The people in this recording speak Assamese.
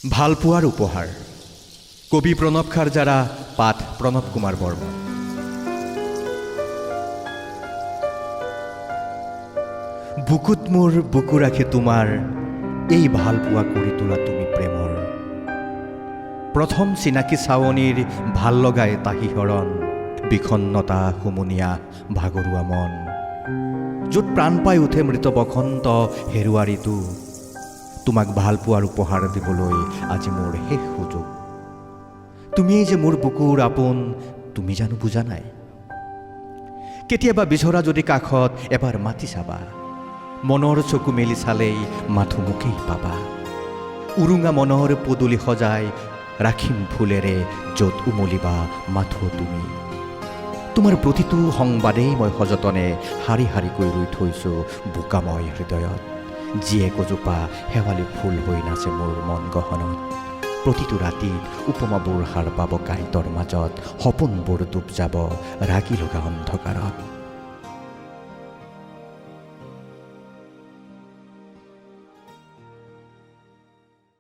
ভালপোৱাৰ উপহাৰ কবি প্ৰণৱ খাৰজাৰা পাঠ প্ৰণৱ কুমাৰ বৰ্মন। বুকুত মোৰ বুকু ৰাখি তোমাৰ এই ভালপোৱা কৰি তোলা তুমি প্ৰেমৰ প্ৰথম চিনাকি চাৱনীৰ ভাল লগা এটা শিহৰণ বিষণ্ণতা হুমুনিয়া ভাগৰুৱা মন য'ত প্ৰাণ পাই উঠে মৃত বসন্ত হেৰুৱা ঋতু তোমাক ভালপোৱাৰ উপহাৰ দিবলৈ আজি মোৰ শেষ সুযোগ। তুমিয়েই যে মোৰ বুকুৰ আপোন তুমি জানো বুজা নাই? কেতিয়াবা বিচৰা যদি কাষত এবাৰ মাতি চাবা মনৰ চকু মেলি চালেই মাথো মোকেই পাবা। উৰুঙা মনৰ পদূলি সজাই ৰাখিম ফুলেৰে য'ত উমলিবা মাথো তুমি। তোমাৰ প্ৰতিটো সংবাদেই মই সযতনে শাৰী শাৰীকৈ ৰুই থৈছোঁ বোকাময় হৃদয়ত। যিয়ে একোজোপা শেৱালি ফুল হৈ নাচে মোৰ মন গহনত। প্ৰতিটো ৰাতি উপমাবোৰ সাৰ পাব কাঁইটৰ মাজত সপোনবোৰ ডুব যাব ৰাগি লগা অন্ধকাৰত।